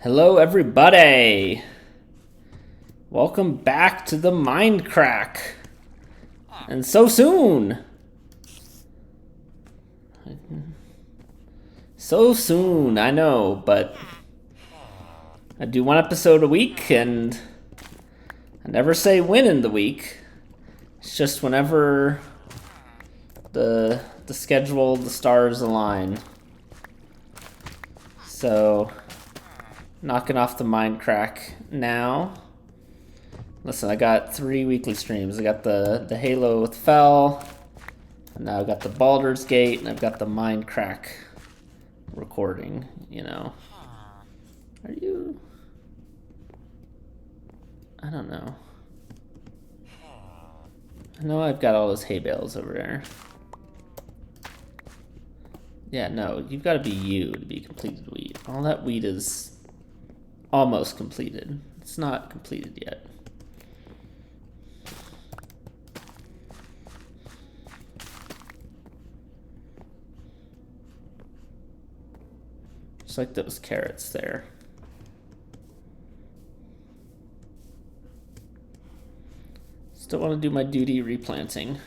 Hello, everybody. Welcome back to the Mindcrack. And so soon. So soon, I know, but I do one episode a week, and I never say when in the week. It's just whenever the schedule, the stars align. So, knocking off the Mindcrack now. Listen, I got 3 weekly streams. I got the Halo with Fel, and now I've got the Baldur's Gate, and I've got the Mindcrack recording, you know. Are you... I don't know. I know I've got all those hay bales over there. Yeah, no, you've got to be you to be completed wheat. All that wheat is almost completed. It's not completed yet. Just like those carrots there. Still want to do my duty replanting.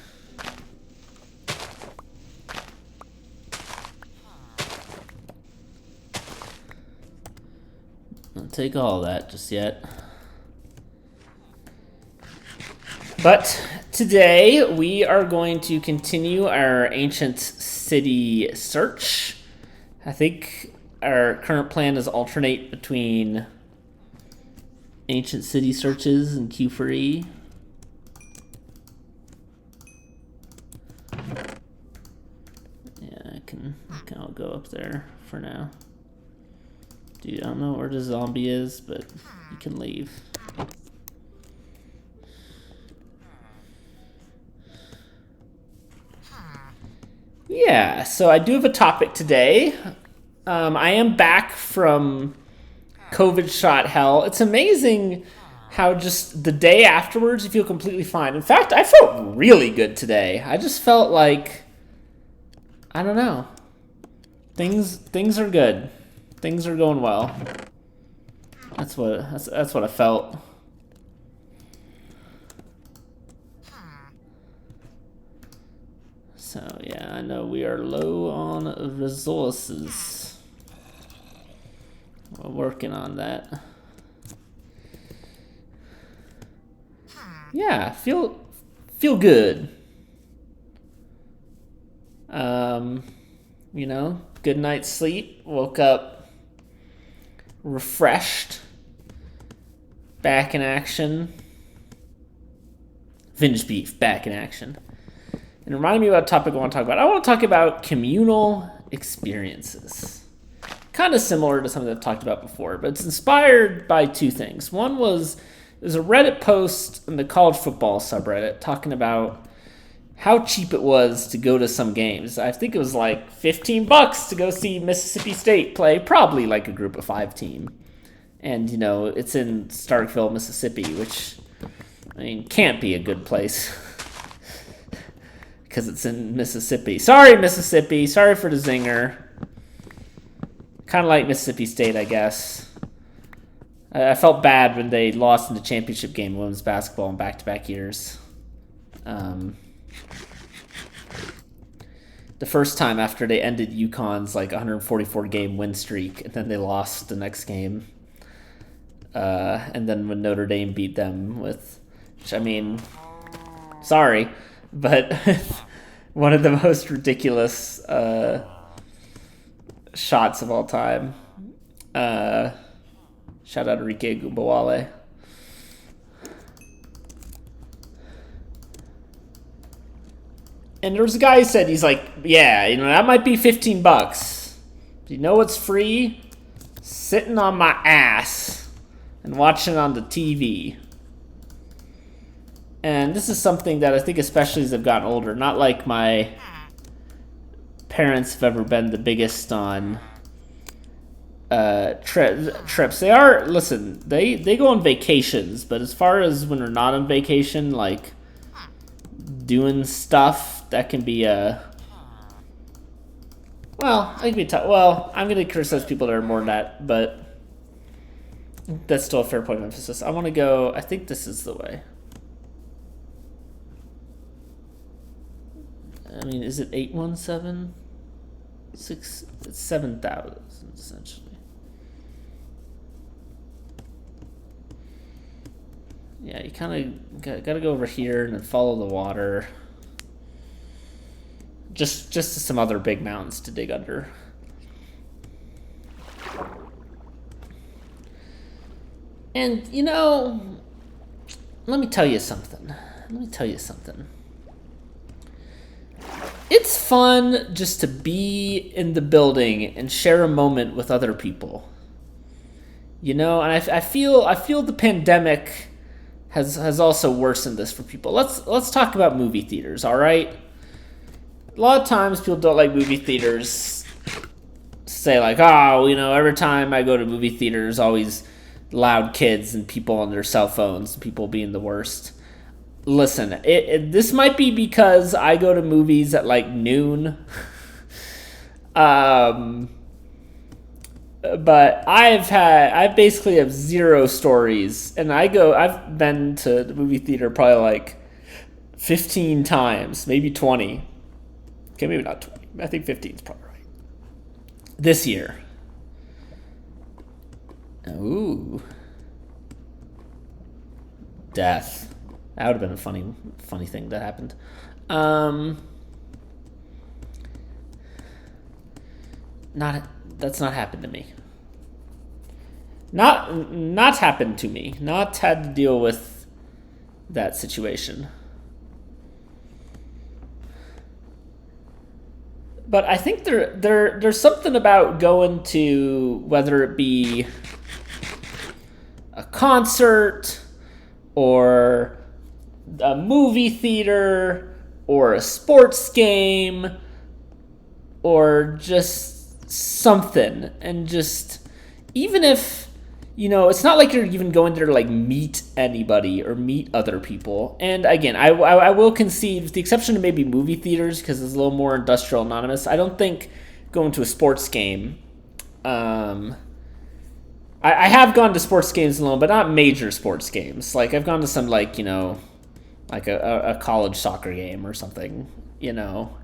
Don't take all that just yet. But today we are going to continue our ancient city search. I think our current plan is alternate between ancient city searches and Q4E. Yeah, I can I'll go up there for now. Dude, I don't know where the zombie is, but you can leave. Yeah, so I do have a topic today. I am back from COVID shot hell. It's amazing how just the day afterwards you feel completely fine. In fact, I felt really good today. I just felt like, I don't know. Things are good. Things are going well. That's what I felt. So yeah, I know we are low on resources. We're working on that. Yeah, feel good. You know, good night's sleep. Woke up refreshed. Back in action. Vintage beef, back in action. And reminding me about a topic I want to talk about. I want to talk about communal experiences. Kind of similar to something I've talked about before, but it's inspired by two things. One was, there's a Reddit post in the college football subreddit talking about how cheap it was to go to some games. I think it was like $15 to go see Mississippi State play, probably like a group of 5 team. And, you know, it's in Starkville, Mississippi, which, I mean, can't be a good place. Because it's in Mississippi. Sorry, Mississippi. Sorry for the zinger. Kind of like Mississippi State, I guess. I felt bad when they lost in the championship game in women's basketball in back-to-back years. The first time after they ended UConn's like 144-game win streak, and then they lost the next game. And then when Notre Dame beat them with, which, I mean, sorry, but one of the most ridiculous shots of all time. Shout out Enrique Gubawale. And there was a guy who said, he's like, yeah, you know, that might be $15. You know what's free? Sitting on my ass and watching on the TV. And this is something that I think, especially as I've gotten older, not like my parents have ever been the biggest on trips. They are, listen, they go on vacations, but as far as when they're not on vacation, like doing stuff, that can be well, I can be tough. Well, I'm going to criticize people that are more than that, but That's still a fair point of emphasis. I want to go. I think this is the way. I mean, is it 817? It's 7,000 essentially. Yeah, you kind of got to go over here and then follow the water. Just to some other big mountains to dig under. And, you know, let me tell you something. It's fun just to be in the building and share a moment with other people. You know, and I feel the pandemic has also worsened this for people. Let's talk about movie theaters, all right? A lot of times people don't like movie theaters. Say like, oh, you know, every time I go to movie theaters, always loud kids and people on their cell phones, people being the worst. Listen, this might be because I go to movies at like noon. But I basically have zero stories, and I've been to the movie theater probably like 15 times, maybe 20. Okay, maybe not 20. I think 15 is probably right. This year. Ooh. Death. That would have been a funny thing that happened. That's not happened to me. Not happened to me. Not had to deal with that situation. But I think there's something about going to, whether it be a concert or a movie theater or a sports game or just something, and just, even if, you know, it's not like you're even going there to like meet anybody or meet other people. And again, I will concede, with the exception of maybe movie theaters because it's a little more industrial anonymous, I don't think going to a sports game, I have gone to sports games alone, but not major sports games. Like I've gone to some, like, you know, like a college soccer game or something, you know,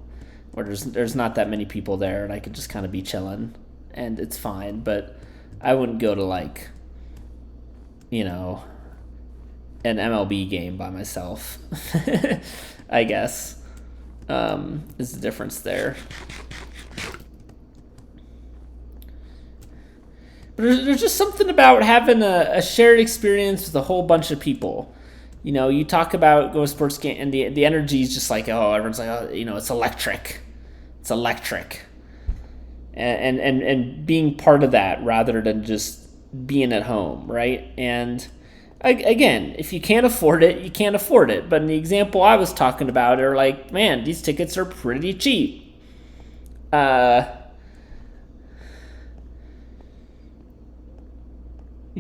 where there's not that many people there and I could just kind of be chilling and it's fine. But I wouldn't go to, like, you know, an MLB game by myself. I guess is the difference there. But there's just something about having a shared experience with a whole bunch of people. You know, you talk about going to sports game, and the energy is just like, oh, everyone's like, oh, you know, it's electric. It's electric. And being part of that rather than just being at home, right? And again, if you can't afford it, you can't afford it. But in the example I was talking about, are like, man, these tickets are pretty cheap. You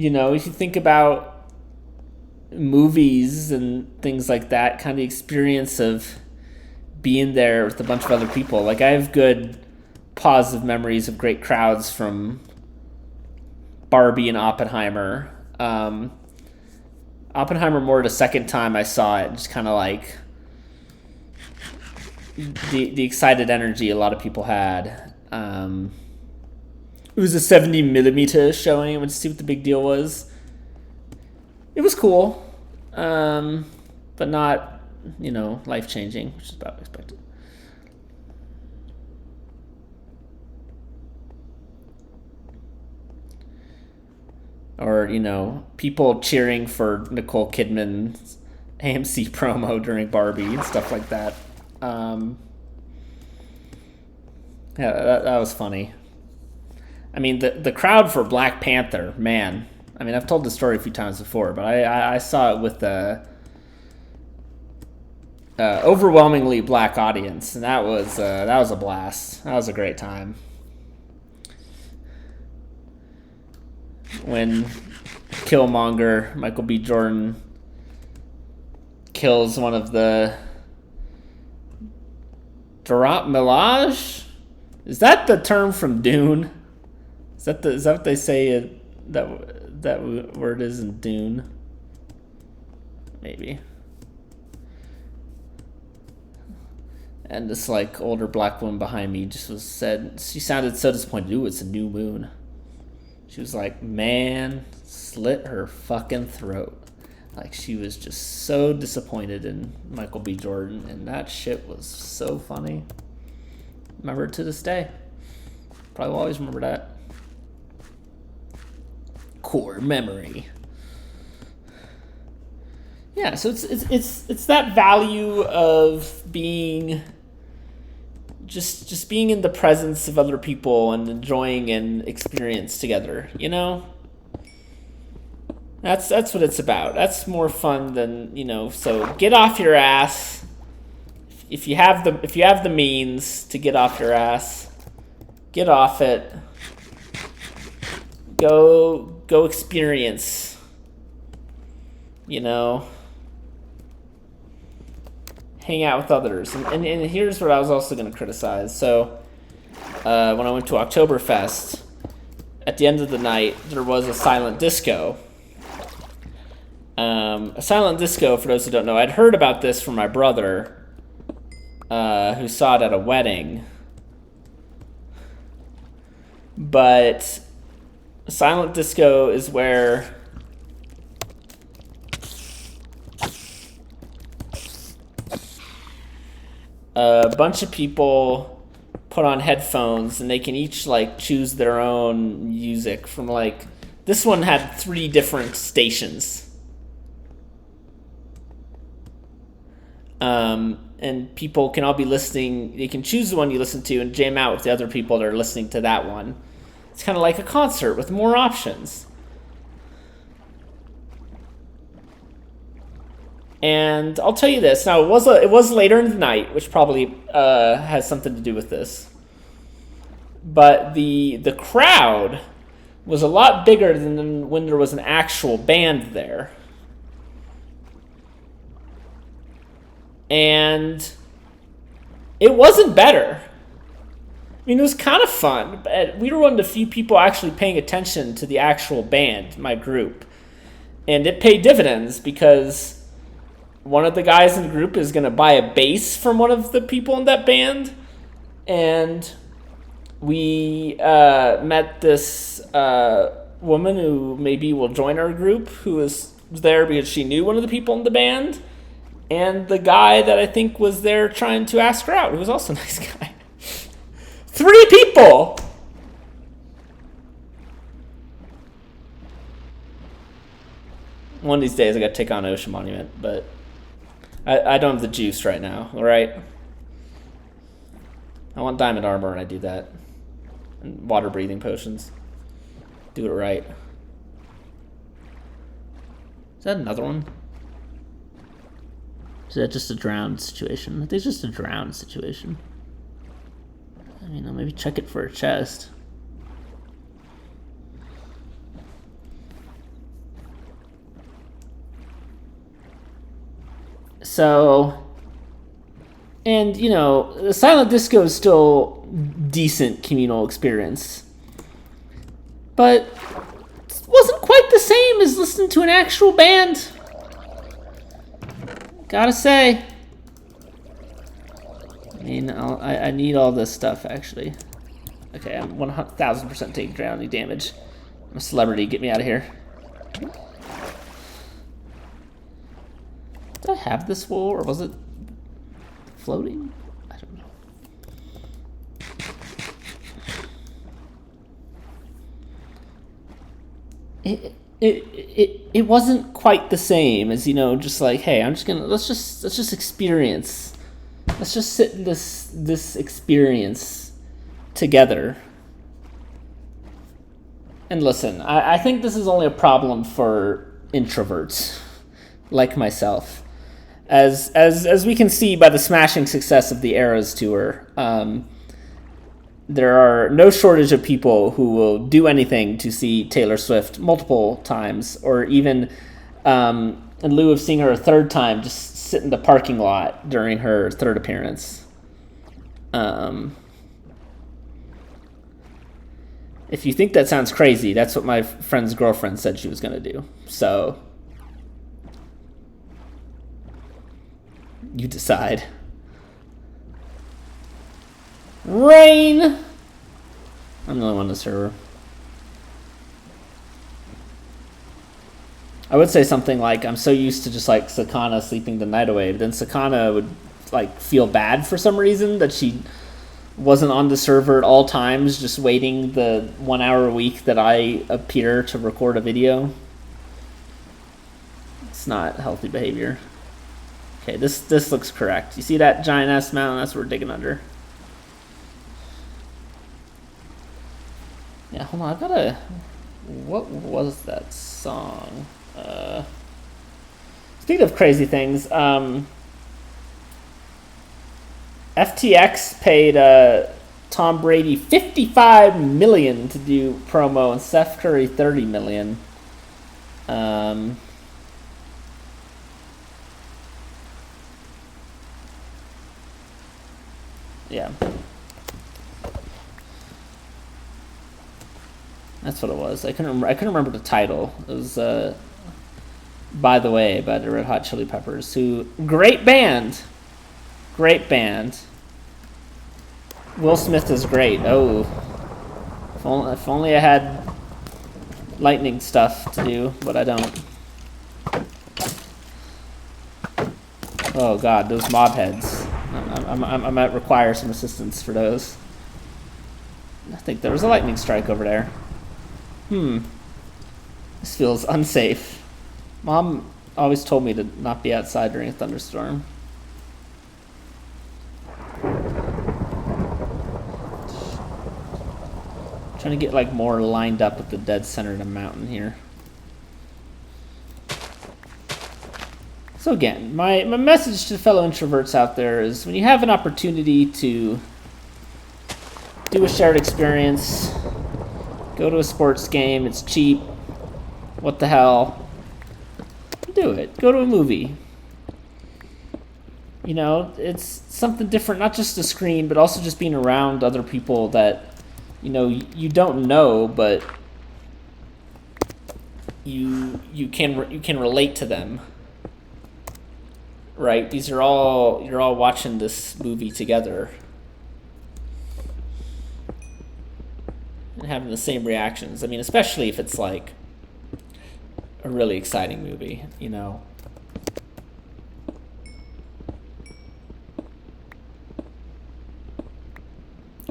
know, if you think about movies and things like that, kind of the experience of being there with a bunch of other people. Like, I have good positive memories of great crowds from Barbie and Oppenheimer. Oppenheimer more the second time I saw it, just kind of like the excited energy a lot of people had. It was a 70mm showing. I went to see what the big deal was. It was cool, but not, you know, life-changing, which is about expected. Or, you know, people cheering for Nicole Kidman's AMC promo during Barbie and stuff like that. Yeah, that was funny. I mean, the crowd for Black Panther, man. I mean, I've told this story a few times before, but I saw it with the overwhelmingly black audience, and that was a blast. That was a great time. When Killmonger, Michael B. Jordan, kills one of the Durant Milage? Is that the term from Dune? Is that what they say? That that word is in Dune. Maybe. And this like older black woman behind me she sounded so disappointed. Ooh, it's a new moon. She was like, man, slit her fucking throat. Like, she was just so disappointed in Michael B. Jordan, and that shit was so funny. Remember it to this day. Probably will always remember that. Core memory. Yeah, so it's that value of being just being in the presence of other people and enjoying an experience together, you know? That's what it's about. That's more fun than, you know, so get off your ass. If you have the means to get off your ass, get off it. Go experience. You know, hang out with others. And here's what I was also going to criticize. So when I went to Oktoberfest, at the end of the night, there was a silent disco. A silent disco, for those who don't know, I'd heard about this from my brother, who saw it at a wedding. But a silent disco is where a bunch of people put on headphones and they can each like choose their own music from like, this one had 3 different stations. And people can all be listening. You can choose the one you listen to and jam out with the other people that are listening to that one. It's kind of like a concert with more options. And I'll tell you this. Now, it was later in the night, which probably has something to do with this. But the crowd was a lot bigger than when there was an actual band there. And it wasn't better. I mean, it was kind of fun, but we were one of the few people actually paying attention to the actual band, my group. And it paid dividends because one of the guys in the group is going to buy a bass from one of the people in that band. And we met this woman who maybe will join our group, who was there because she knew one of the people in the band. And the guy that I think was there trying to ask her out, who was also a nice guy. 3 people! One of these days I gotta take on Ocean Monument, but I don't have the juice right now, alright? I want diamond armor and I do that. And water breathing potions. Do it right. Is that another one? Is that just a drowned situation? I think it's just a drowned situation. I mean, I'll maybe check it for a chest. So, and you know, the silent disco is still decent communal experience, but it wasn't quite the same as listening to an actual band. Gotta say. I mean, I need all this stuff, actually. Okay, I'm 1,000% taking drowning damage. I'm a celebrity. Get me out of here. Did I have this wool, or was it floating? I don't know. It wasn't quite the same as, you know, just like, hey, let's just experience. Let's just sit in this experience together. And listen, I think this is only a problem for introverts like myself. As we can see by the smashing success of the Eras tour, there are no shortage of people who will do anything to see Taylor Swift multiple times, or even in lieu of seeing her a 3rd time, just sit in the parking lot during her 3rd appearance. If you think that sounds crazy, that's what my friend's girlfriend said she was going to do. So, you decide. Rain! I'm the only one on the server. I would say something like, I'm so used to just like Sakana sleeping the night away, but then Sakana would like feel bad for some reason that she wasn't on the server at all times, just waiting the 1 hour a week that I appear to record a video. It's not healthy behavior. Okay, this looks correct. You see that giant ass mountain? That's what we're digging under. Yeah, hold on. I've got a... What was that song? Speaking of crazy things, FTX paid Tom Brady $55 million to do promo and Steph Curry $30 million. Yeah. That's what it was. I couldn't remember the title. It was By the Way by the Red Hot Chili Peppers, who great band. Will Smith is great. Oh, if only I had lightning stuff to do, but I don't. Oh God, those mob heads. I might require some assistance for those. I think there was a lightning strike over there. This feels unsafe. Mom always told me to not be outside during a thunderstorm. Trying to get like more lined up at the dead center of the mountain here. So again, my message to fellow introverts out there is when you have an opportunity to do a shared experience, go to a sports game, it's cheap, what the hell, do it. Go to a movie. You know, it's something different, not just a screen, but also just being around other people that, you know, you don't know, but you can relate to them. Right? You're all watching this movie together and having the same reactions. I mean, especially if it's like a really exciting movie, you know.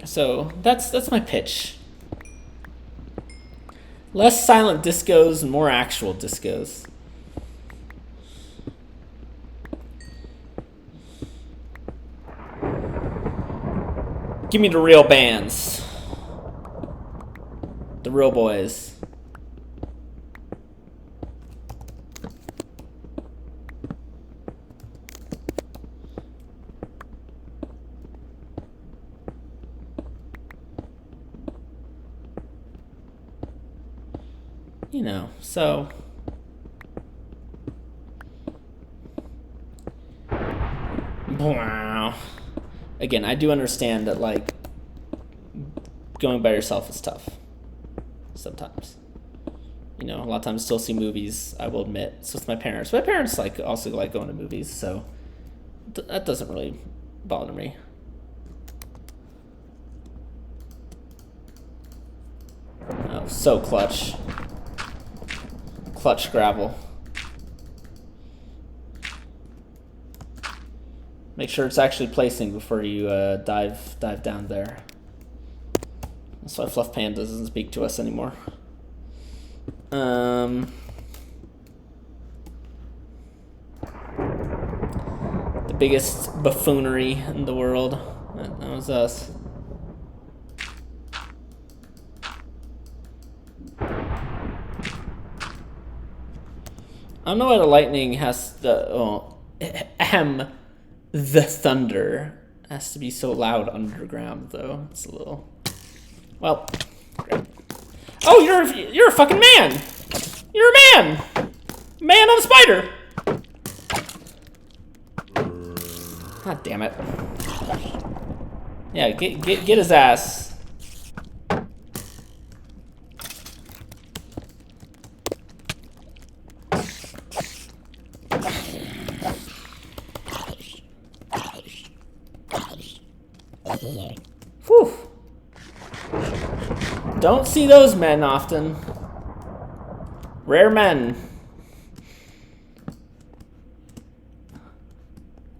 So that's my pitch. Less silent discos and more actual discos. Give me the real bands. The real boys. You know, so wow. Again, I do understand that, like, going by yourself is tough sometimes. You know, a lot of times still see movies, I will admit. It's with my parents. My parents like also like going to movies, so that doesn't really bother me. Oh, so clutch. Clutch gravel. Make sure it's actually placing before you dive down there. That's why Fluff Panda doesn't speak to us anymore. The biggest buffoonery in the world. That was us. I don't know why the lightning has the the thunder has to be so loud underground, though. It's a little... Well... Oh, you're a fucking man! You're a man! Man on a spider! God damn it. Yeah, get his ass. Whew. Don't see those men often. Rare men.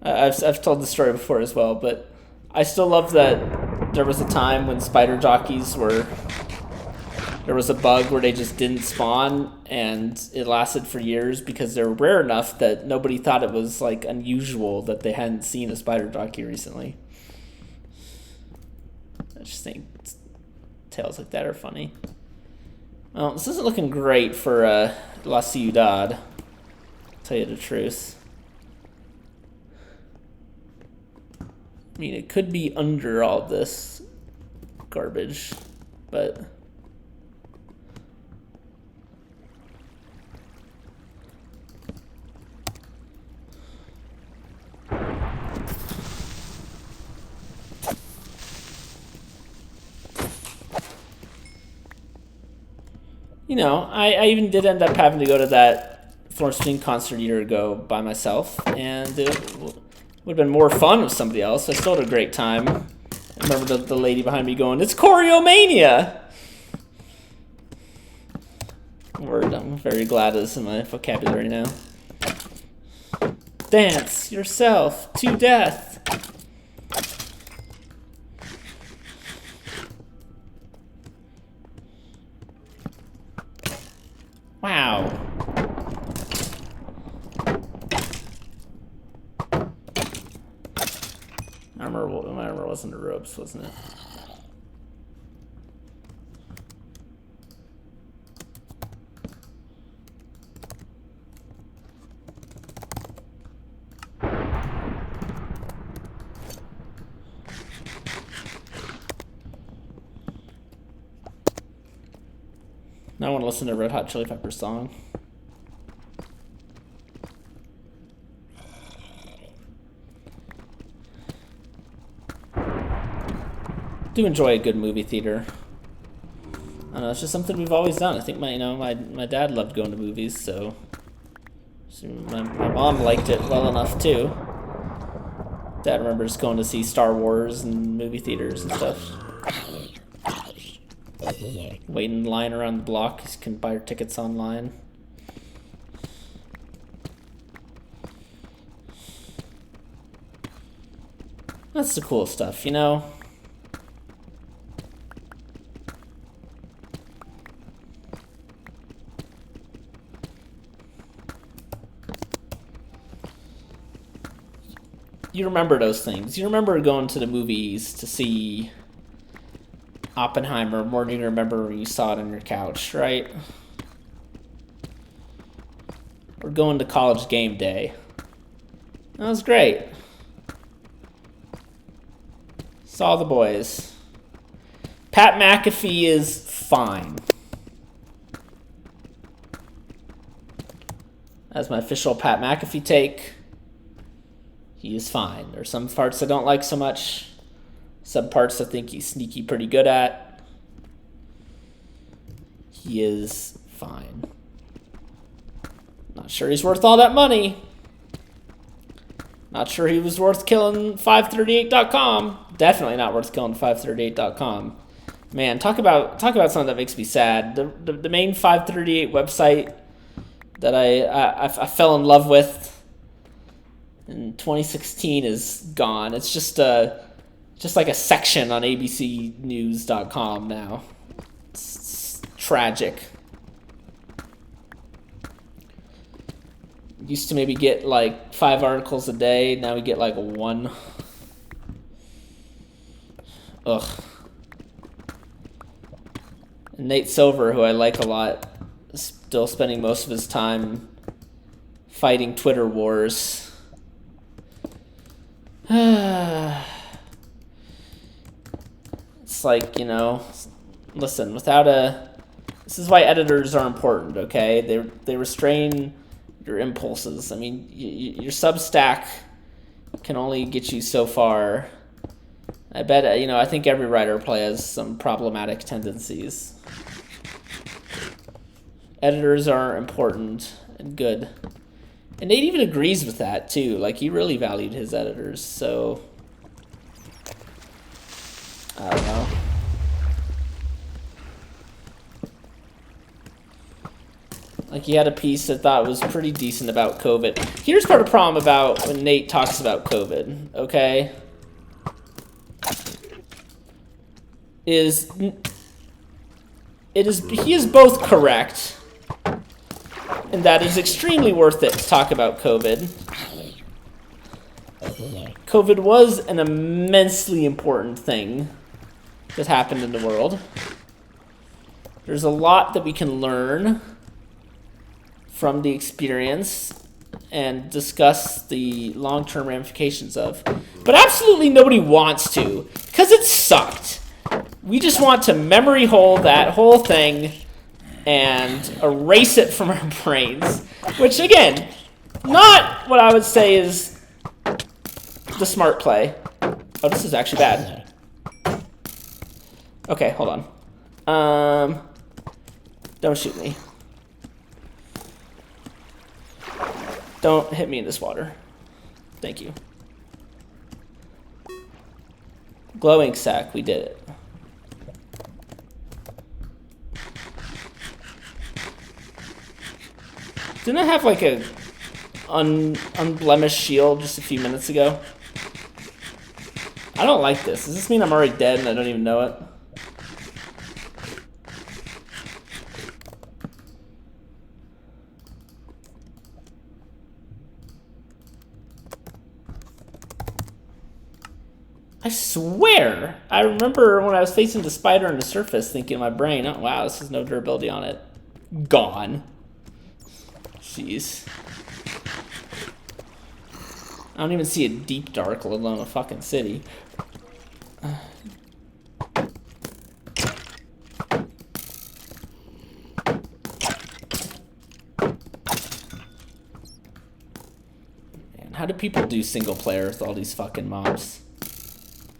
I've told the story before as well, but I still love that there was a time when spider jockeys were... There was a bug where they just didn't spawn, and it lasted for years because they were rare enough that nobody thought it was like unusual that they hadn't seen a spider jockey recently. I just think tales like that are funny. Well, this isn't looking great for La Ciudad, to tell you the truth. I mean, it could be under all this garbage, but... You know, I even did end up having to go to that Florence Swing concert a year ago by myself, and it would have been more fun with somebody else. I still had a great time. I remember the lady behind me going, "It's choreomania!" Word I'm very glad is in my vocabulary now. Dance yourself to death. Wow. Armor wasn't the ropes, wasn't it? Now I want to listen to a Red Hot Chili Peppers song. Do enjoy a good movie theater. I don't know, it's just something we've always done. I think my dad loved going to movies, so my mom liked it well enough too. Dad remembers going to see Star Wars and movie theaters and stuff. Waiting in line around the block, you can buy your tickets online. That's the cool stuff, you know? You remember those things. You remember going to the movies to see Oppenheimer more than you remember when you saw it on your couch, right? Or going to college game day. That was great. Saw the boys. Pat McAfee is fine. That's my official Pat McAfee take. He is fine. There's some parts I don't like so much. Some parts I think he's sneaky pretty good at. He is fine. Not sure he's worth all that money. Not sure he was worth killing 538.com. Definitely not worth killing 538.com. Man, talk about something that makes me sad. The main 538 website that I fell in love with in 2016 is gone. It's just like a section on abcnews.com now. It's tragic. Used to maybe get like 5 articles a day. Now we get like 1. Ugh. And Nate Silver, who I like a lot, is still spending most of his time fighting Twitter wars. It's like, you know, listen, this is why editors are important, okay? They restrain your impulses. I mean, your Substack can only get you so far. I bet, I think every writer probably has some problematic tendencies. Editors are important and good. And Nate even agrees with that, too. Like, he really valued his editors, so... I don't know. Like, he had a piece that I thought was pretty decent about COVID. Here's part of the problem about when Nate talks about COVID, okay? He is both correct, and that is extremely worth it to talk about COVID. COVID was an immensely important thing that happened in the world. There's a lot that we can learn from the experience and discuss the long-term ramifications of. But absolutely nobody wants to, because it sucked. We just want to memory hole that whole thing and erase it from our brains. Which, again, not what I would say is the smart play. Oh, this is actually bad. Okay, hold on. Don't shoot me. Don't hit me in this water. Thank you. Glowing sack, we did it. Didn't I have like a unblemished shield just a few minutes ago? I don't like this. Does this mean I'm already dead and I don't even know it? I swear, I remember when I was facing the spider on the surface thinking in my brain, oh wow, this has no durability on it. Gone. Jeez. I don't even see a deep dark, let alone a fucking city. Man, how do people do single player with all these fucking mobs?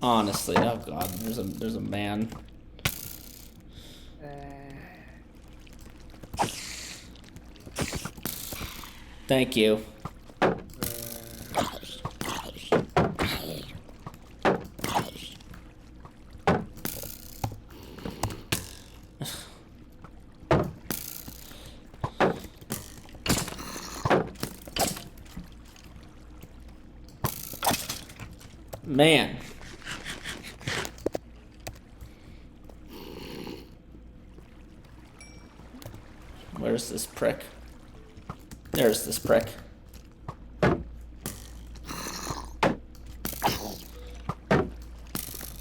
Honestly, oh god, there's a man. Thank you. Man. Where's this prick? There's this prick.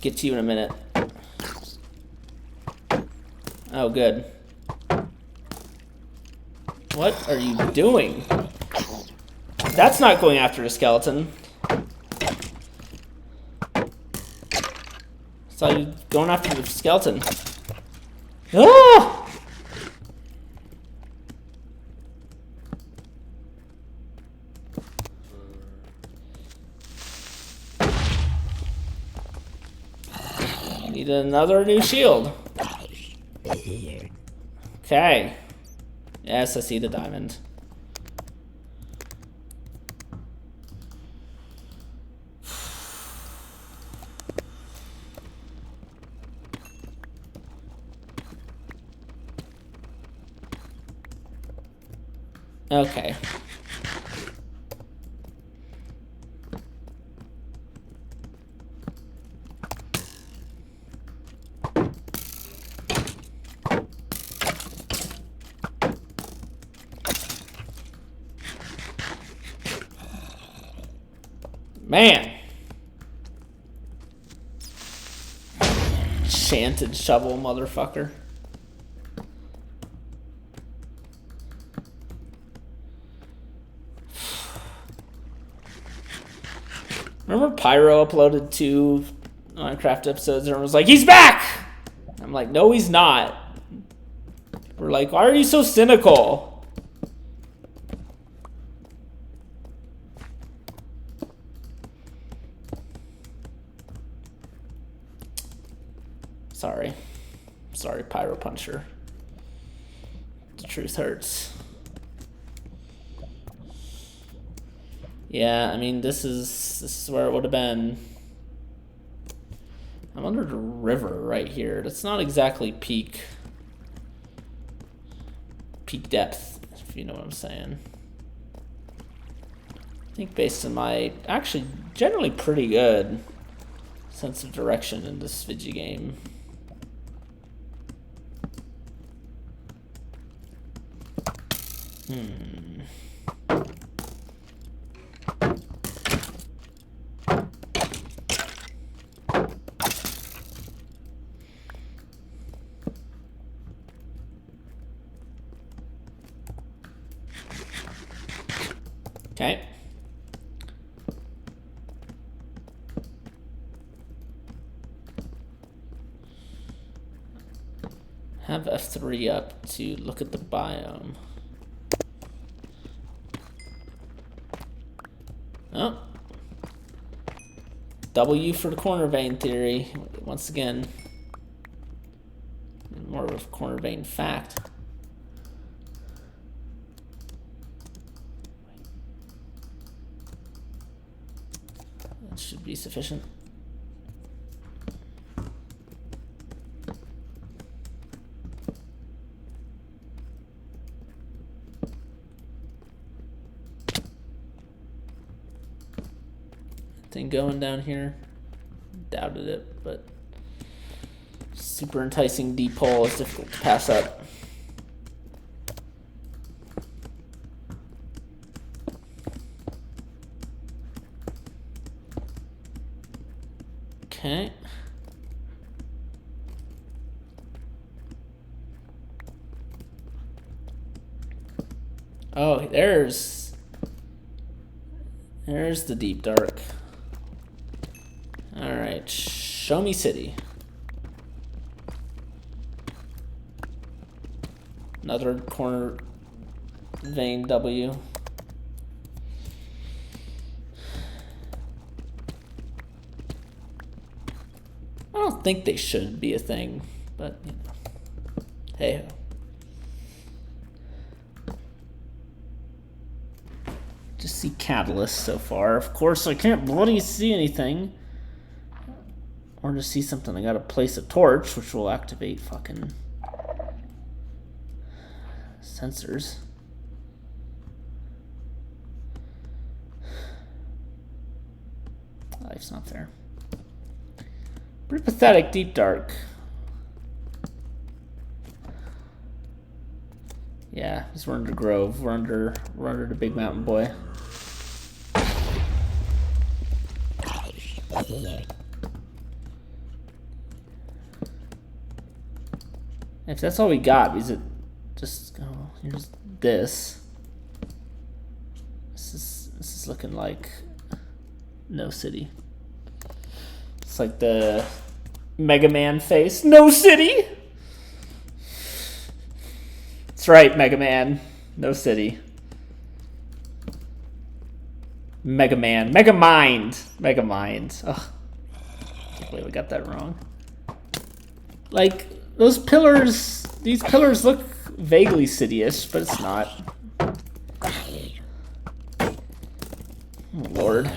Get to you in a minute. Oh, good. What are you doing? That's not going after a skeleton. Saw you going after the skeleton. Ah! Need another new shield. Okay. Yes, I see the diamond. Okay. Man. Enchanted shovel, motherfucker. Remember Pyro uploaded 2 Minecraft episodes and was like, he's back! I'm like, no, he's not. We're like, why are you so cynical? Sorry. Sorry, Pyro Puncher. The truth hurts. Yeah, I mean, this is where it would have been. I'm I'm under the river right here. That's not exactly peak depth, if you know what I'm saying. I think based on my actually generally pretty good sense of direction in this video game. Okay. Have F3 up to look at the biome. Oh. W for the corner vein theory. Once again, more of a corner vein fact. That should be sufficient. Thing going down here. Doubted it, but super enticing deep hole is difficult to pass up. Okay. Oh, there's the deep dark. All right, show me city. Another corner vein W. I don't think they should be a thing, but you know, hey. Just see catalyst so far. Of course, I can't bloody see anything. Or to see something, I gotta place a torch, which will activate fucking sensors. Life's not fair. Pretty pathetic deep dark. Yeah, because we're under Grove. We're under the big mountain boy. If that's all we got, is it just here's this. This is looking like no city. It's like the Mega Man face. No city. That's right, Mega Man. No city. Mega Man. Mega Mind. Mega Mind. Ugh. I can't believe we got that wrong. Like, those pillars, these pillars look vaguely city-ish, but it's not. Oh, Lord.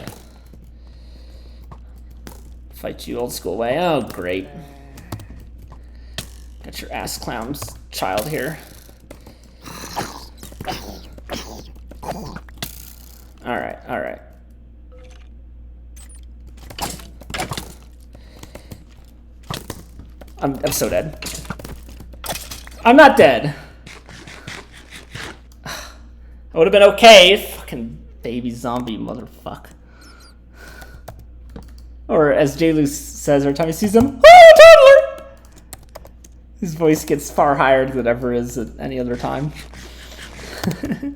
Fight you old school way. Oh, great. Got your ass clown's child here. Alright, alright. I'm so dead. I'm not dead. I would have been okay. Fucking baby zombie motherfucker. Or as J-Luce says every time he sees him, oh, toddler! His voice gets far higher than it ever is at any other time. That's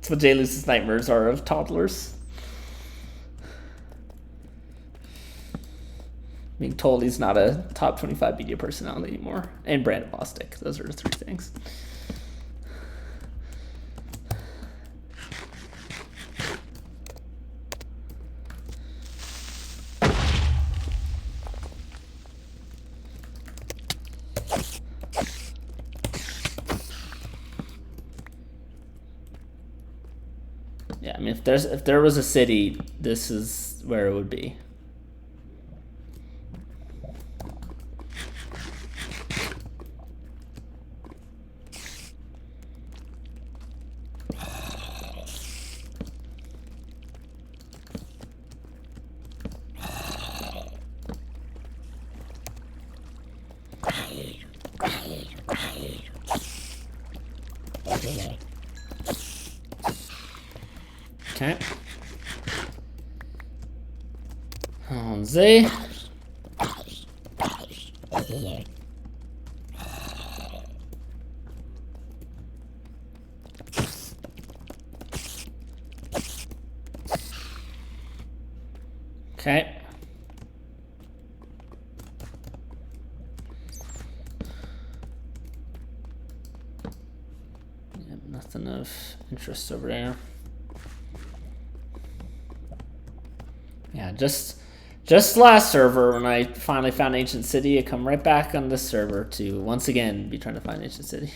what J-Luce's nightmares are of toddlers. Being told he's not a top 25 media personality anymore. And Brandon Bostic. Those are the three things. Yeah, I mean, if there was a city, this is where it would be. Okay. Und Z. Okay. Yeah, nothing of interest over there. Yeah, just last server when I finally found Ancient City, I come right back on this server to once again be trying to find Ancient City.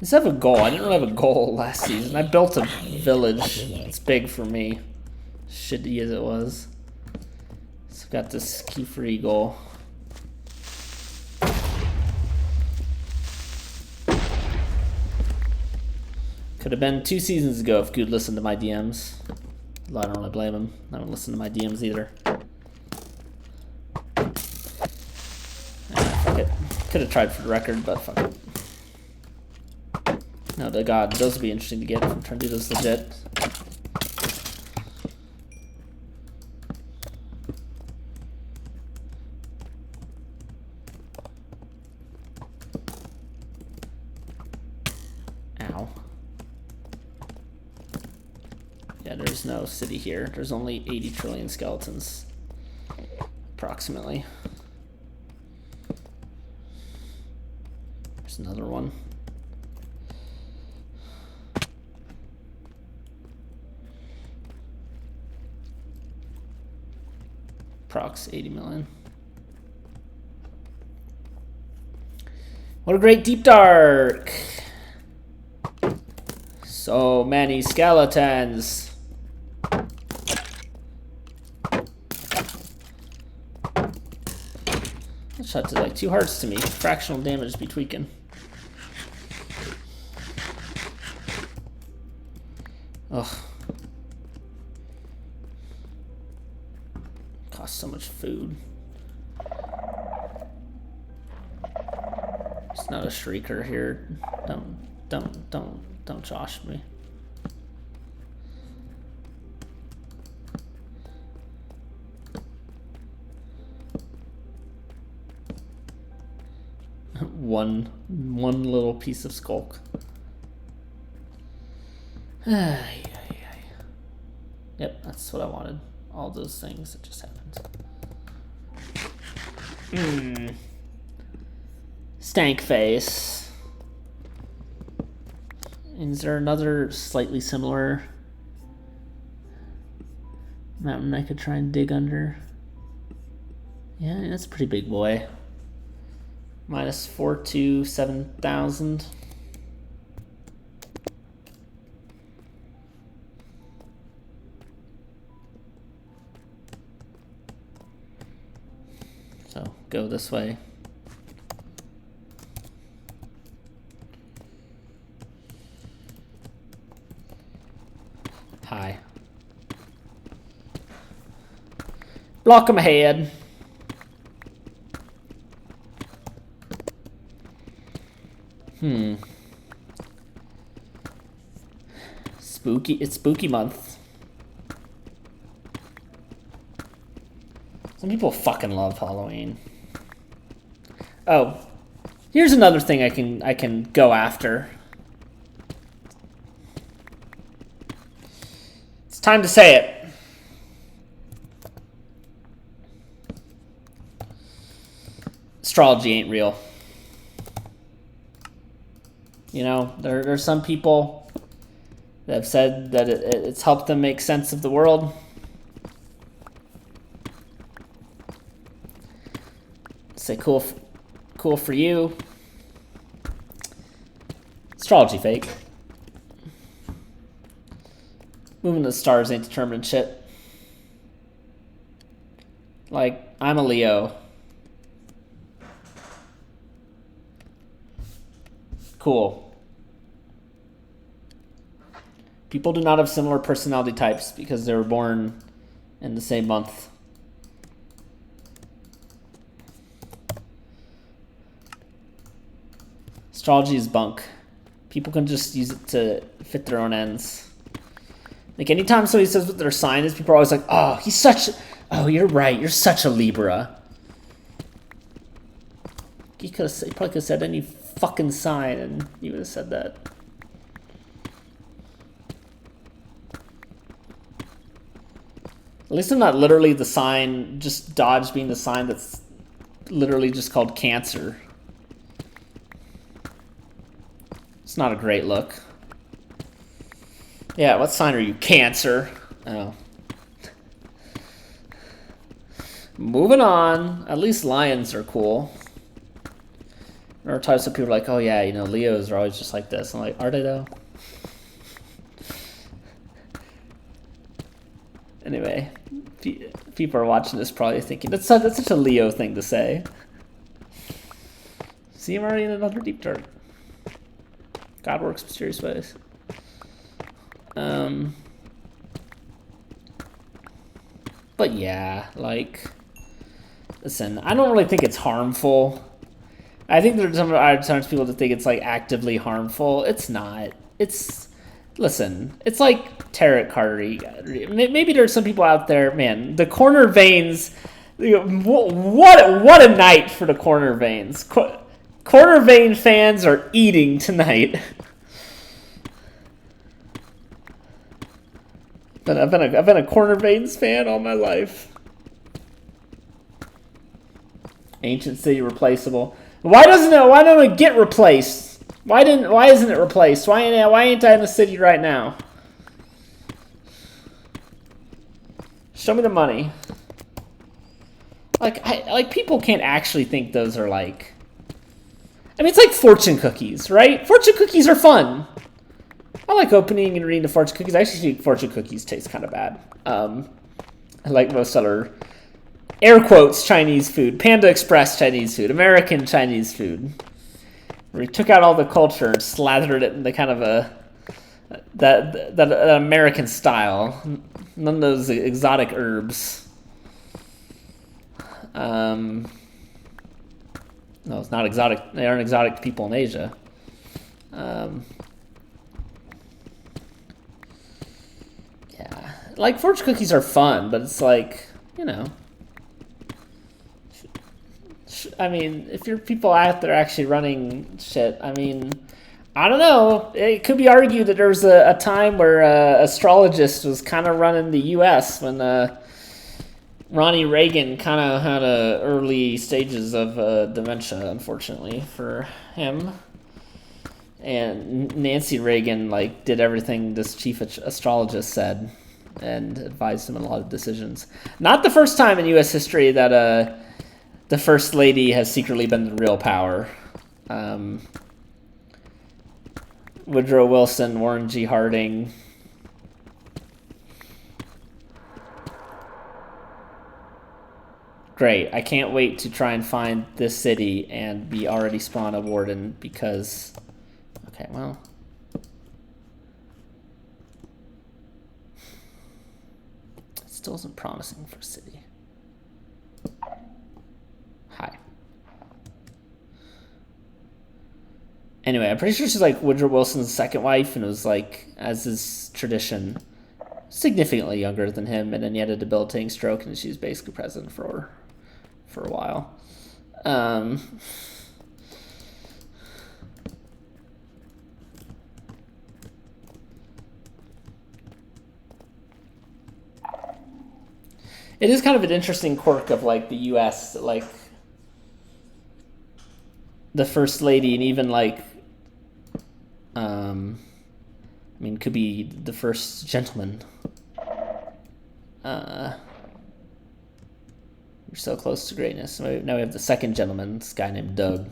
Let's have a goal. I didn't really have a goal last season. I built a village. It's big for me. Shitty as it was. So got this key free goal. Could have been 2 seasons ago if Good listened to my DMs. Well, I don't really blame him. I don't listen to my DMs either. Fuck it. Could have tried for the record, but fuck it. No, to God, those would be interesting to get if I'm trying to do this legit. Ow. Yeah, there's no city here. There's only 80 trillion skeletons, approximately. There's another one. Prox 80 million. What a great deep dark. So many skeletons. That shot did like 2 hearts to me. Fractional damage be tweaking. Ugh. Costs so much food. It's not a shrieker here. Don't josh me. one little piece of skulk. Yep, that's what I wanted. All those things that just happened. Stank face. Is there another slightly similar mountain I could try and dig under? Yeah, that's a pretty big boy. Minus 427,000. So go this way. Hi. Block him ahead. Spooky. It's spooky month. Some people fucking love Halloween. Oh, here's another thing I can go after. It's time to say it. Astrology ain't real. You know, there's some people that have said that it's helped them make sense of the world. Say cool for you. Astrology fake. Moving to the stars ain't determining shit. Like, I'm a Leo. Cool. People do not have similar personality types because they were born in the same month. Astrology is bunk. People can just use it to fit their own ends. Like, anytime somebody says what their sign is, people are always like, oh, he's such... Oh, you're right. You're such a Libra. He probably could have said any fucking sign, and he would have said that. At least I'm not literally the sign, just Dodge being the sign that's literally just called Cancer. It's not a great look. Yeah, what sign are you? Cancer. Oh. Moving on. At least lions are cool. There are times that people are like, oh yeah, you know, Leos are always just like this. I'm like, are they though? Anyway, people are watching this probably thinking, that's such a Leo thing to say. See, I'm already in another deep dark. God works mysterious ways. But yeah, like, listen, I don't really think it's harmful. I think there's sometimes people that think it's like actively harmful. It's not. It's, listen, it's like tarot card. Maybe there's some people out there, man, the corner veins, what a night for the corner veins. Corner vein fans are eating tonight. I've been a corner veins fan all my life. Ancient city replaceable. Why don't it get replaced? Why isn't it replaced? Why ain't I in the city right now? Show me the money. Like people can't actually think those are like, I mean, it's like fortune cookies, right? Fortune cookies are fun. I like opening and reading the fortune cookies. I actually think fortune cookies taste kind of bad. Like most other, air quotes, Chinese food. Panda Express Chinese food. American Chinese food. We took out all the culture and slathered it in the kind of that American style. None of those exotic herbs. No, it's not exotic. They aren't exotic to people in Asia. Yeah, like fortune cookies are fun, but it's like, you know, I mean, if you're people out there actually running shit, I mean, I don't know. It could be argued that there was a time where astrologist was kind of running the U.S. when Ronnie Reagan kind of had early stages of dementia, unfortunately for him. And Nancy Reagan like did everything this chief astrologist said and advised him on a lot of decisions. Not the first time in U.S. history that the first lady has secretly been the real power. Woodrow Wilson, Warren G. Harding. Great. I can't wait to try and find this city and be already spawn a warden because... Okay, well... It still isn't promising for a city. Hi. Anyway, I'm pretty sure she's like Woodrow Wilson's second wife, and it was like, as is tradition, significantly younger than him, and then he had a debilitating stroke, and she was basically president for a while. It is kind of an interesting quirk of like the U.S. like the first lady, and even like I mean, could be the first gentleman. We're so close to greatness. Now we have the second gentleman, this guy named Doug.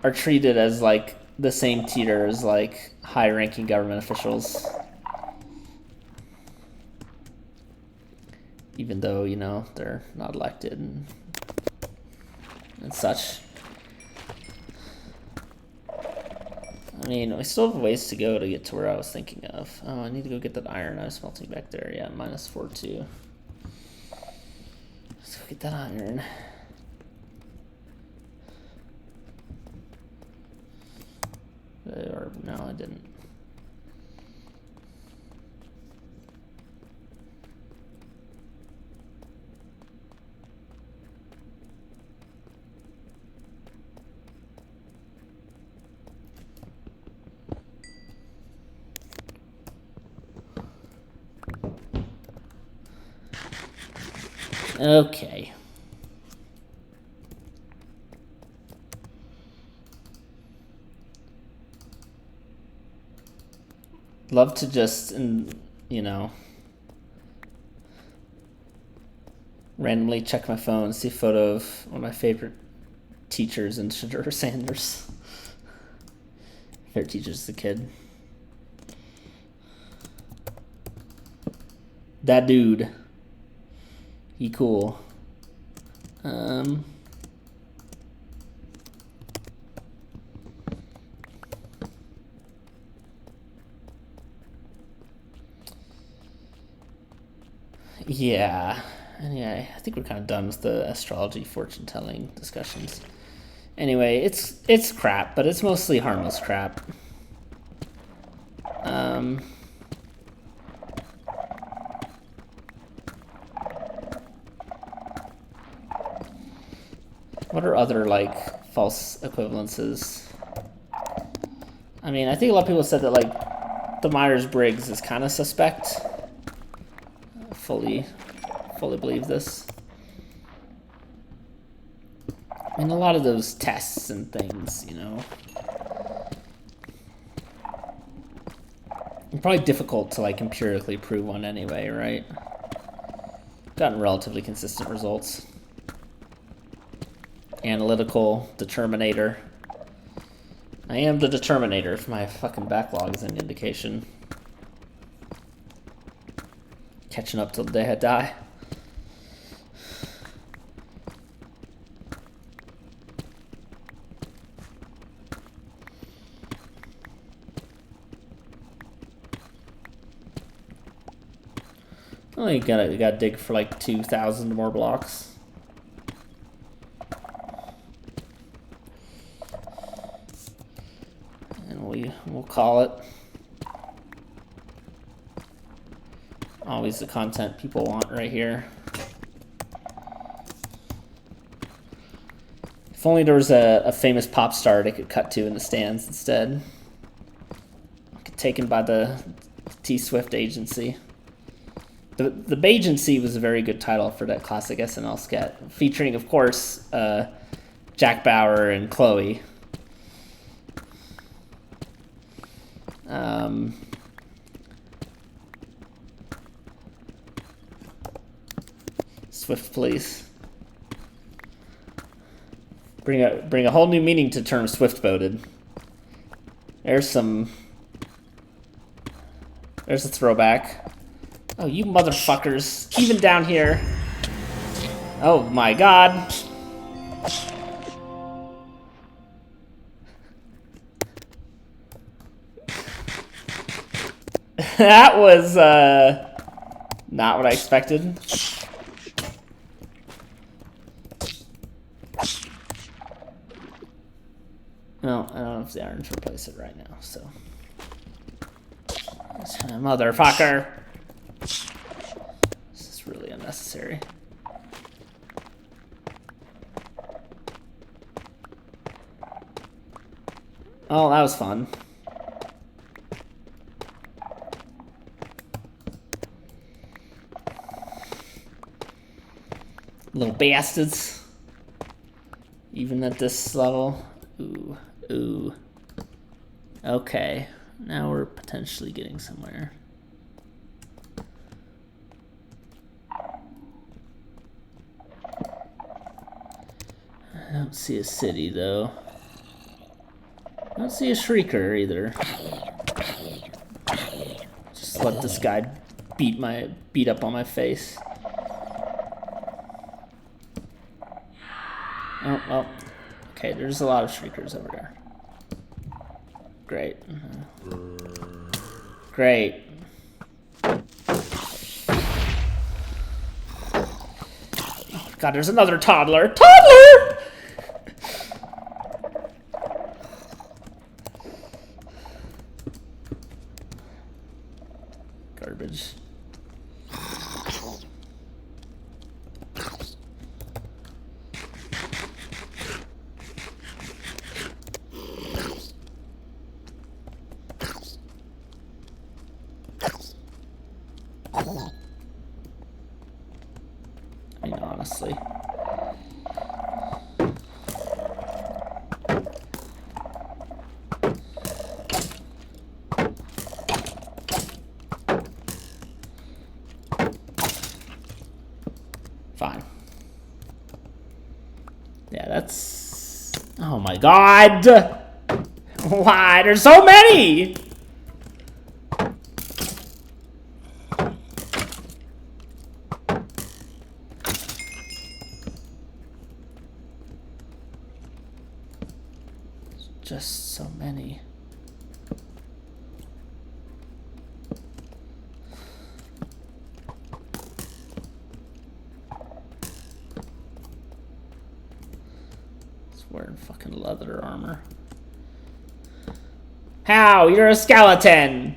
Are treated as like the same tier as like high-ranking government officials. Even though, you know, they're not elected and such. I mean, we still have ways to go to get to where I was thinking of. Oh, I need to go get that iron I was smelting back there. Yeah, -4 too. Let's go get that iron. No, I didn't. Okay. Love to just, you know, randomly check my phone, see a photo of one of my favorite teachers and Shadur Sanders. Favorite teachers as a kid. That dude. He cool. Yeah. Anyway, I think we're kind of done with the astrology fortune telling discussions. Anyway, it's crap, but it's mostly harmless crap. What are other, like, false equivalences? I mean, I think a lot of people said that, like, the Myers-Briggs is kind of suspect. I fully believe this. I mean, a lot of those tests and things, you know, it's probably difficult to, like, empirically prove one anyway, right? Gotten relatively consistent results. Analytical determinator. I am the determinator if my fucking backlog is any indication. Catching up till the day I die. Oh, you gotta dig for like 2,000 more blocks. We'll call it. Always the content people want right here. If only there was a famous pop star they could cut to in the stands instead. Taken by the T-Swift agency. The Bagency was a very good title for that classic SNL sketch, featuring, of course, Jack Bauer and Chloe. Swift police. Bring a whole new meaning to term swift-boated. There's a throwback. Oh, you motherfuckers. Even down here. Oh my god. That was not what I expected. No, I don't know if the irons replace it right now, so. Motherfucker. This is really unnecessary. Oh, that was fun. Little bastards. Even at this level. Ooh, ooh. Okay, now we're potentially getting somewhere. I don't see a city though. I don't see a shrieker either. Just let this guy beat up on my face. Oh, well. Okay, there's a lot of shriekers over there. Great. Great. Oh, God, there's another toddler. Toddler! honestly. Fine. Yeah, that's... Oh my god! Why? There's so many! Just so many. He's wearing fucking leather armor. How? You're a skeleton!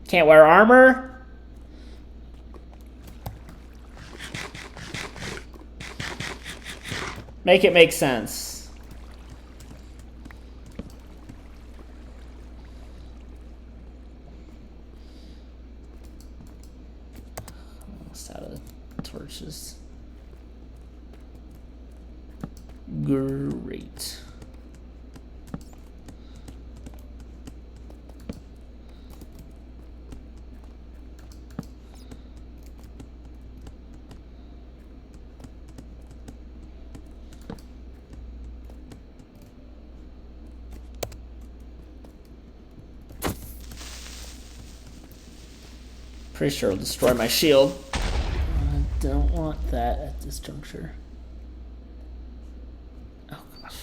Can't wear armor? Make it make sense. Almost out of torches. Great. Pretty sure it'll destroy my shield. I don't want that at this juncture. Oh gosh.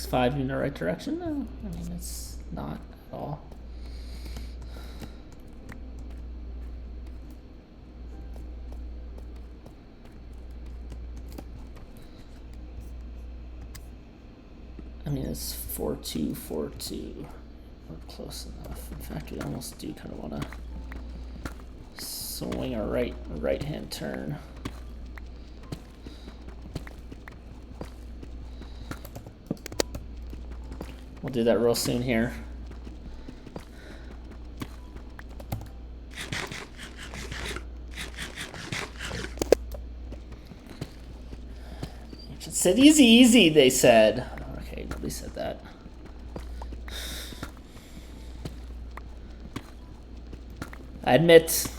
Five in the right direction? No, I mean it's not at all. I mean it's 4-2, 4-2. We're close enough. In fact, we almost do kind of want to swing a right-hand turn. We'll do that real soon here. City's easy, they said. Okay, nobody said that. I admit,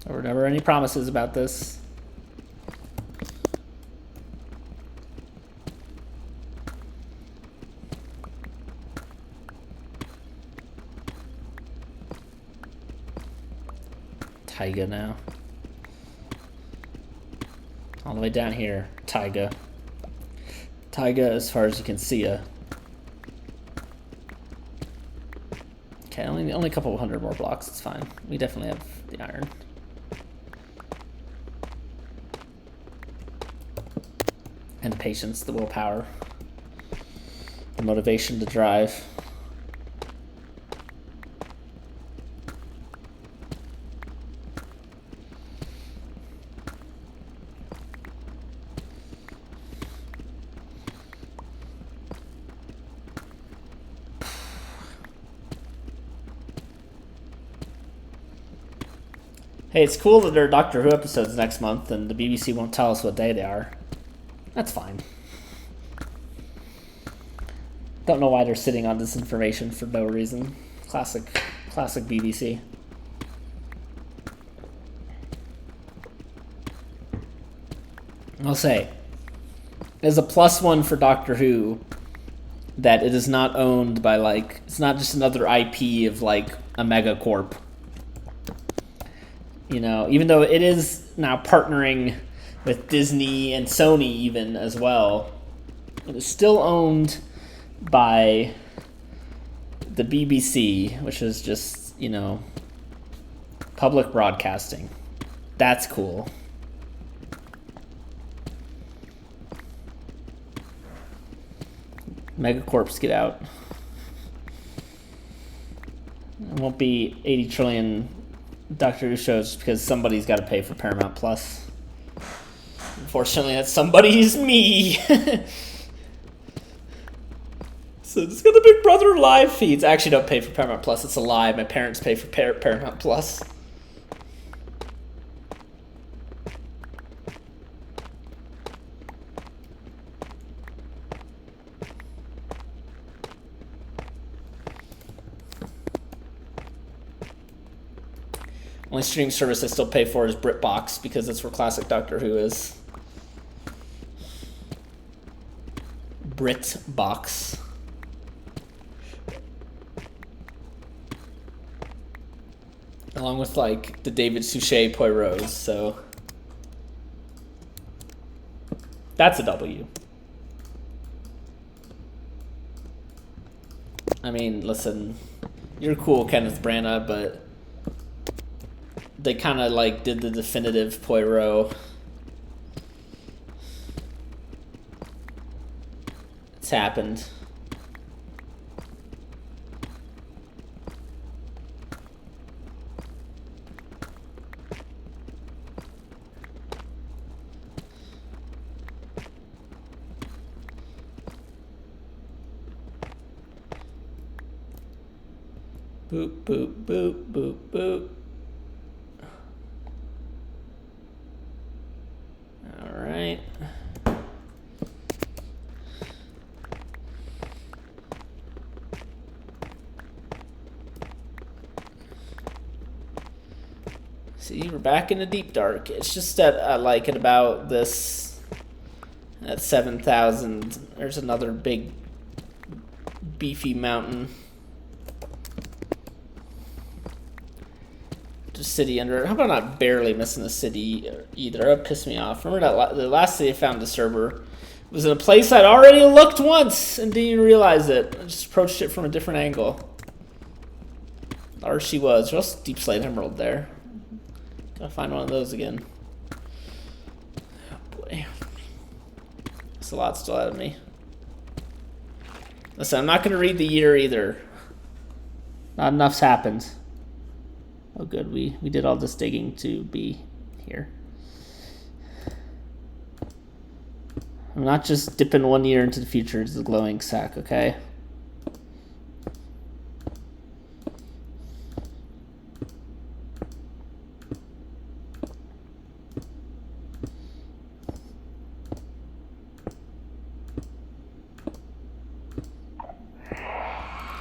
there were never any promises about this. Taiga now. All the way down here, Taiga. Taiga as far as you can see ya. Okay, only a couple of hundred more blocks, it's fine. We definitely have the iron. And the patience, the willpower, the motivation to drive. Hey, it's cool that there are Doctor Who episodes next month and the BBC won't tell us what day they are. That's fine. Don't know why they're sitting on this information for no reason. Classic BBC. I'll say, there's a +1 for Doctor Who that it is not owned by, like, it's not just another IP of, like, a megacorp. You know, even though it is now partnering with Disney and Sony even as well, it is still owned by the BBC, which is just, you know, public broadcasting. That's cool. Megacorps, get out. It won't be 80 trillion Doctor Who shows because somebody's got to pay for Paramount Plus. Unfortunately, that somebody's me. So just got the Big Brother live feeds. I actually don't pay for Paramount Plus. It's a lie. My parents pay for Paramount Plus. Only streaming service I still pay for is BritBox because that's where classic Doctor Who is. BritBox. Along with like the David Suchet Poirots, so that's a W. I mean, listen, you're cool, Kenneth Branagh, but they kind of like did the definitive Poirot. It's happened. Boop, boop, boop, boop, boop. All right. See, we're back in the deep dark. It's just that I like it about this. At 7,000, there's another big, beefy mountain. Just city under it. How about not barely missing the city either? That pissed me off. Remember that the last city I found the server was in a place I'd already looked once and didn't even realize it. I just approached it from a different angle. Or she was. There's also Deep Slate Emerald there. Gotta find one of those again. Oh boy. There's a lot still out of me. Listen, I'm not gonna read the year either. Not enough's happened. Oh good, we did all this digging to be here. I'm not just dipping 1 year into the future as a glowing sack, okay?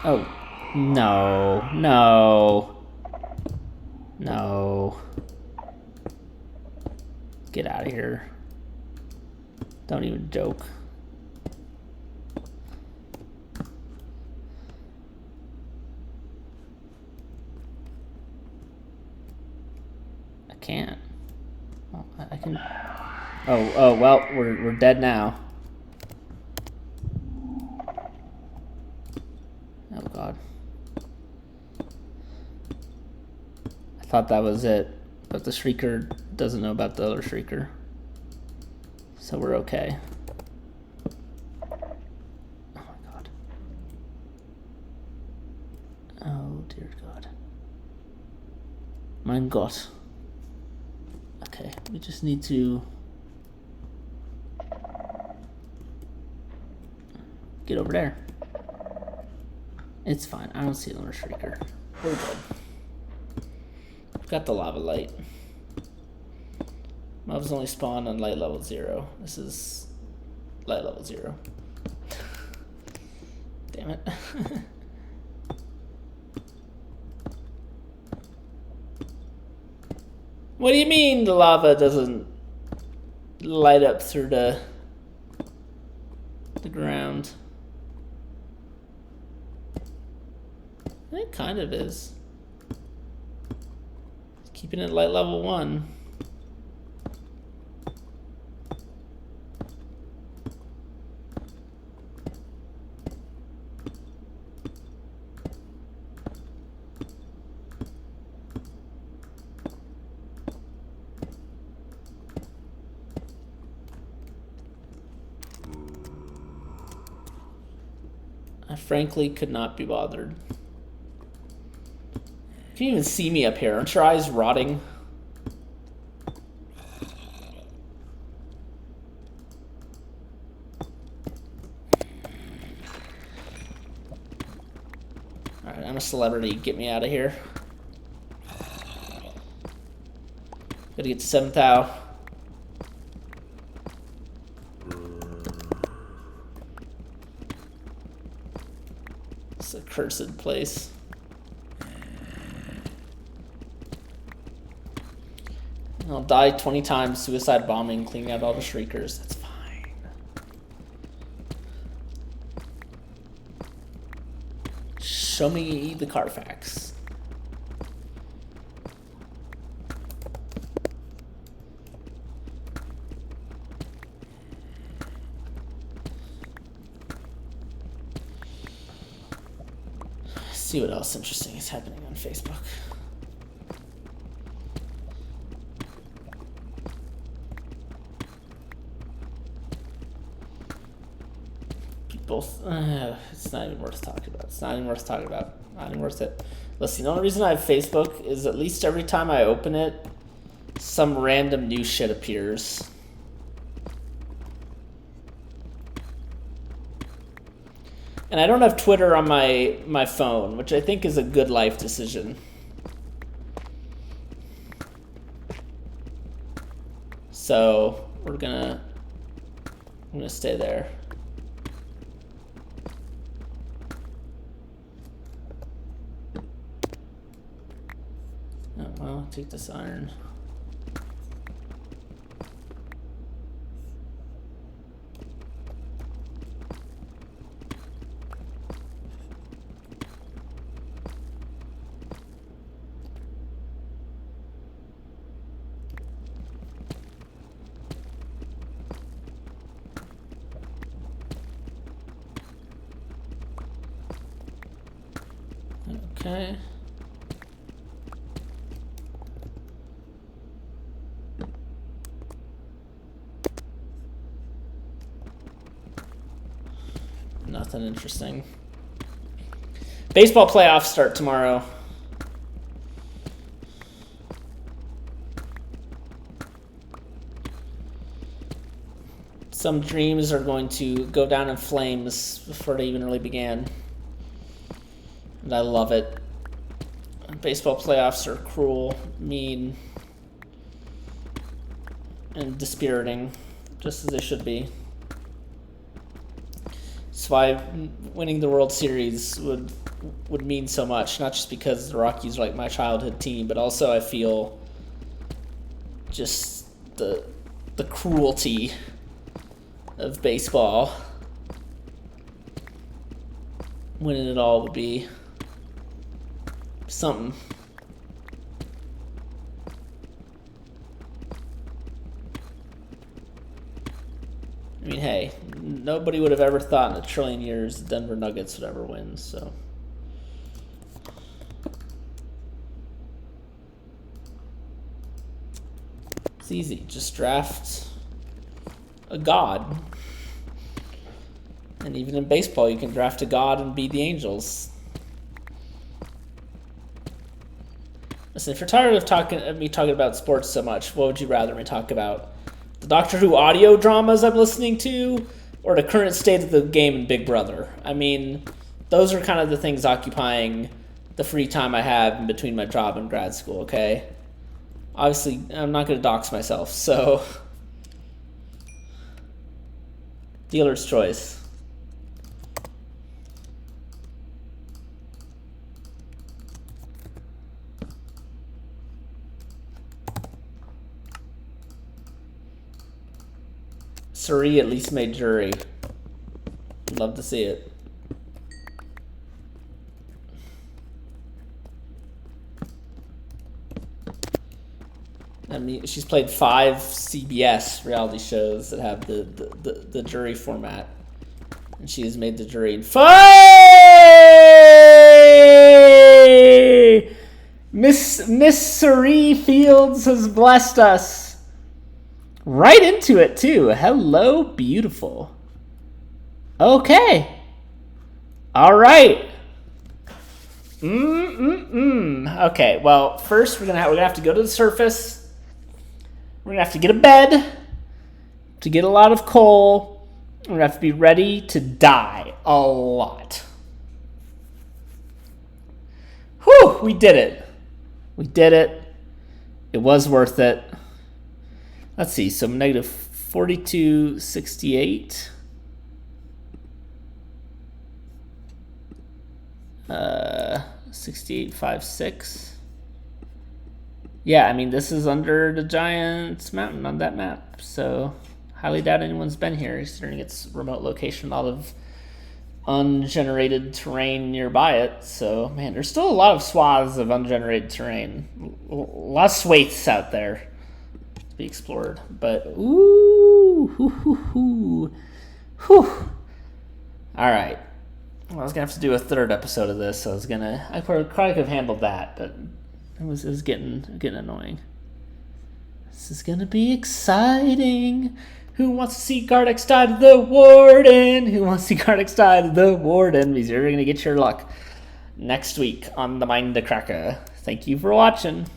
Oh, no, no. No. Get out of here. Don't even joke. I can't. Well, I can. Oh, well, we're dead now. Oh god. I thought that was it, but the Shrieker doesn't know about the other Shrieker. So we're okay. Oh my god. Oh dear god. Mein Gott. Okay, we just need to get over there. It's fine. I don't see another Shrieker. We're good. Got the lava light. Mobs only spawn on light level 0. This is light level 0. Damn it. What do you mean the lava doesn't light up through the ground? It kind of is. Keeping it light level 1. I frankly could not be bothered. You can't even see me up here. Aren't your eyes rotting? Alright, I'm a celebrity. Get me out of here. Gotta get to 7th Hour. It's a cursed place. I'll die 20 times, suicide bombing, cleaning out all the shriekers. That's fine. Show me the Carfax. See what else interesting is happening on Facebook. It's not even worth talking about. It's not even worth talking about. Not even worth it. Listen, the only reason I have Facebook is at least every time I open it, some random new shit appears. And I don't have Twitter on my phone, which I think is a good life decision. So I'm gonna stay there. Oh, well, take this iron. Okay. Nothing interesting. Baseball playoffs start tomorrow. Some dreams are going to go down in flames before they even really began. And I love it. Baseball playoffs are cruel, mean, and dispiriting, just as they should be. That's why winning the World Series would mean so much, not just because the Rockies are like my childhood team, but also I feel just the cruelty of baseball. Winning it all would be something. I mean, hey, nobody would have ever thought in a trillion years the Denver Nuggets would ever win, so. It's easy. Just draft a god. And even in baseball, you can draft a god and be the Angels. Listen, if you're tired of me talking about sports so much, what would you rather me talk about? The Doctor Who audio dramas I'm listening to, or the current state of the game in Big Brother? I mean, those are kind of the things occupying the free time I have in between my job and grad school, okay? Obviously, I'm not going to dox myself, so dealer's choice. Suri at least made jury. Love to see it. I mean, she's played 5 CBS reality shows that have the jury format, and she has made the jury in 5. Miss Suri Fields has blessed us. Right into it, too. Hello, beautiful. Okay. All right. Okay, well, first we're gonna have to go to the surface. We're gonna have to get a bed, to get a lot of coal. We're gonna have to be ready to die a lot. Whew, we did it. We did it. It was worth it. Let's see, so negative 4268. 6856. Yeah, I mean, this is under the Giants Mountain on that map, so highly doubt anyone's been here, considering its remote location, a lot of ungenerated terrain nearby it. So, man, there's still a lot of swaths of ungenerated terrain. A lot of swathes out there to be explored. But, ooh, whew. All right. Well, I was going to have to do a third episode of this, so I probably could have handled that, but it was getting annoying. This is going to be exciting. Who wants to see Gardex die to the Warden? Who wants to see Gardex die to the Warden? Because you're going to get your luck next week on the Mindcrack. Thank you for watching.